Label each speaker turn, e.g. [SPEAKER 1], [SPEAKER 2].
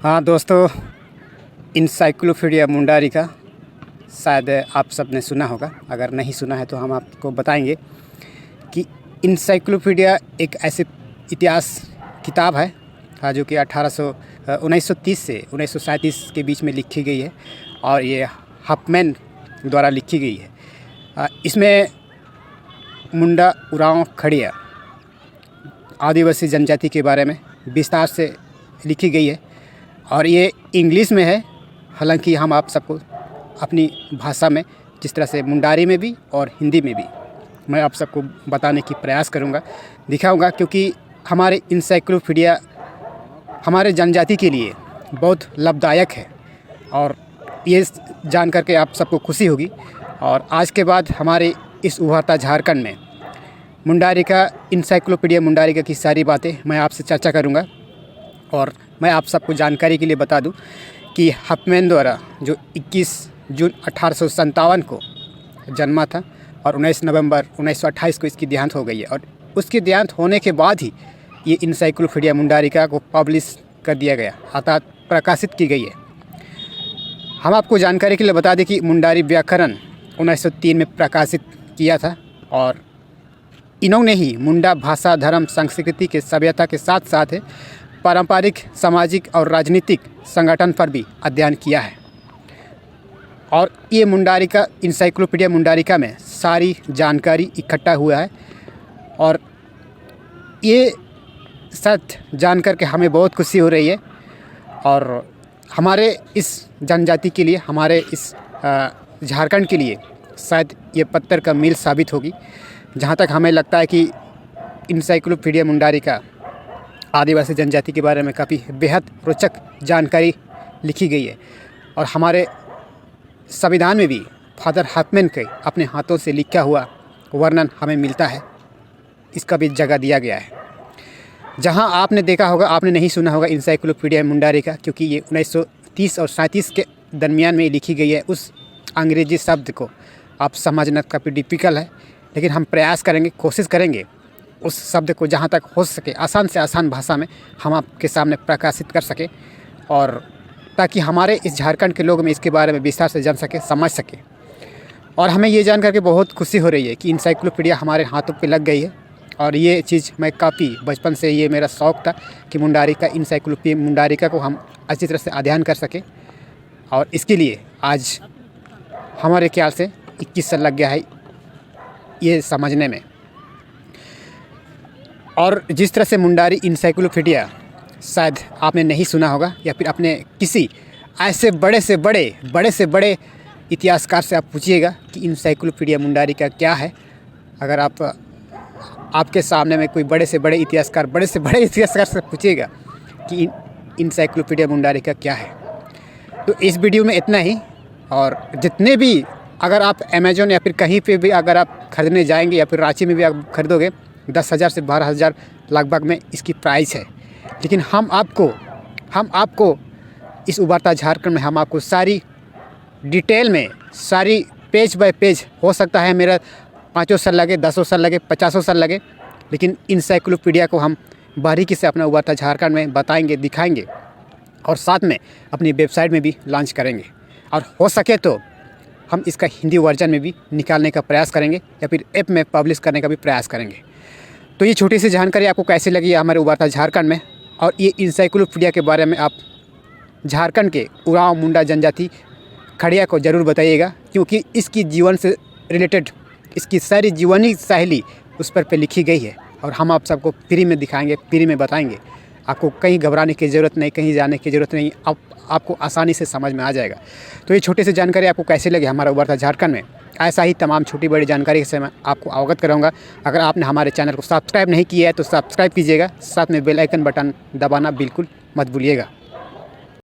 [SPEAKER 1] हाँ दोस्तों, इंसाइक्लोपीडिया मुंडारी का शायद आप सब ने सुना होगा। अगर नहीं सुना है तो हम आपको बताएंगे कि इंसाइक्लोपीडिया एक ऐसी इतिहास किताब है जो कि 1930 से 1937 के बीच में लिखी गई है और ये हफमैन द्वारा लिखी गई है। इसमें मुंडा उरांव खड़िया आदिवासी जनजाति के बारे में विस्तार से लिखी गई है और ये इंग्लिश में है। हालांकि हम आप सबको अपनी भाषा में, जिस तरह से मुंडारी में भी और हिंदी में भी, मैं आप सबको बताने की प्रयास करूँगा, दिखाऊँगा, क्योंकि हमारे इंसाइक्लोपीडिया हमारे जनजाति के लिए बहुत लाभदायक है और ये जान करके आप सबको खुशी होगी। और आज के बाद हमारे इस उभरता झारखंड में मुंडारी का, इंसाइक्लोपीडिया मुंडारी का की सारी बातें मैं आपसे चर्चा करूँगा। और मैं आप सबको जानकारी के लिए बता दूं कि हफमैन द्वारा जो 21 जून 1857 को जन्मा था और 19 नवंबर 1928 को इसकी देहांत हो गई है। और उसकी देहांत होने के बाद ही ये इंसाइक्लोपीडिया मुंडारिका को पब्लिश कर दिया गया, अर्थात प्रकाशित की गई है। हम आपको जानकारी के लिए बता दें कि मुंडारी व्याकरण 1903 में प्रकाशित किया था और इन्होंने ही मुंडा भाषा, धर्म, संस्कृति के सभ्यता के साथ साथ पारंपरिक, सामाजिक और राजनीतिक संगठन पर भी अध्ययन किया है। और ये मुंडारिका, इंसाइक्लोपीडिया मुंडारिका में सारी जानकारी इकट्ठा हुआ है और ये सत्य जान कर के हमें बहुत खुशी हो रही है। और हमारे इस जनजाति के लिए, हमारे इस झारखंड के लिए शायद ये पत्थर का मील साबित होगी। जहाँ तक हमें लगता है कि इंसाइक्लोपीडिया मुंडारिका आदिवासी जनजाति के बारे में काफ़ी बेहद रोचक जानकारी लिखी गई है और हमारे संविधान में भी फादर हफमैन के अपने हाथों से लिखा हुआ वर्णन हमें मिलता है। इसका भी जगह दिया गया है। जहां आपने देखा होगा, आपने नहीं सुना होगा इंसाइक्लोपीडिया मुंडारिका, क्योंकि ये 1930 और 37 के दरमियान में लिखी गई है। उस अंग्रेजी शब्द को आप समझना काफ़ी डिफ़िकल्ट है, लेकिन हम प्रयास करेंगे, कोशिश करेंगे उस शब्द को जहाँ तक हो सके आसान से आसान भाषा में हम आपके सामने प्रकाशित कर सकें, और ताकि हमारे इस झारखंड के लोग में इसके बारे में विस्तार से जान सके, समझ सके। और हमें ये जान करके बहुत खुशी हो रही है कि इंसाइक्लोपीडिया हमारे हाथों पे लग गई है। और ये चीज़ मैं काफ़ी बचपन से, ये मेरा शौक़ था कि मुंडारी का, इंसाइक्लोपीडिया मुंडारिका को हम अच्छी तरह से अध्ययन कर सकें। और इसके लिए आज हमारे ख्याल से 21 साल लग गया है ये समझने में। और जिस तरह से मुंडारी इंसाइक्लोपीडिया शायद आपने नहीं सुना होगा, या फिर अपने किसी ऐसे बड़े से बड़े इतिहासकार से आप पूछिएगा कि इंसाइक्लोपीडिया मुंडारिका क्या है। अगर आपके सामने में कोई बड़े से बड़े इतिहासकार से पूछिएगा कि इंसाइक्लोपीडिया मुंडारिका क्या है। तो इस वीडियो में इतना ही। और जितने भी, अगर आप अमेजोन या फिर कहीं पे भी अगर आप ख़रीदने जाएंगे या फिर रांची में भी आप खरीदोगे, 10,000 से 12,000 लगभग में इसकी प्राइस है। लेकिन हम आपको इस उभरता झारखंड में हम आपको सारी डिटेल में, सारी पेज बाय पेज, हो सकता है मेरा 5 साल लगे, 10 साल लगे, 50 साल लगे, लेकिन इंसाइक्लोपीडिया को हम बारीकी से अपना उभरता झारखंड में बताएंगे, दिखाएंगे और साथ में अपनी वेबसाइट में भी लॉन्च करेंगे। और हो सके तो हम इसका हिंदी वर्जन में भी निकालने का प्रयास करेंगे या फिर ऐप में पब्लिश करने का भी प्रयास करेंगे। तो ये छोटी सी जानकारी आपको कैसी लगी हमारे उभरता झारखंड में, और ये इंसाइक्लोपीडिया के बारे में आप झारखंड के उरांव मुंडा जनजाति खड़िया को ज़रूर बताइएगा, क्योंकि इसकी जीवन से रिलेटेड, इसकी सारी जीवनी शैली उस पर लिखी गई है और हम आप सबको फ्री में दिखाएंगे, फ्री में बताएंगे। आपको कहीं घबराने की ज़रूरत नहीं, कहीं जाने की ज़रूरत नहीं, आपको आसानी से समझ में आ जाएगा। तो ये छोटी सी जानकारी आपको कैसी लगी हमारा उभरता झारखंड में, ऐसा ही तमाम छोटी बड़ी जानकारी से मैं आपको अवगत कराऊंगा। अगर आपने हमारे चैनल को सब्सक्राइब नहीं किया है तो सब्सक्राइब कीजिएगा, साथ में बेल आइकन बटन दबाना बिल्कुल मत भूलिएगा।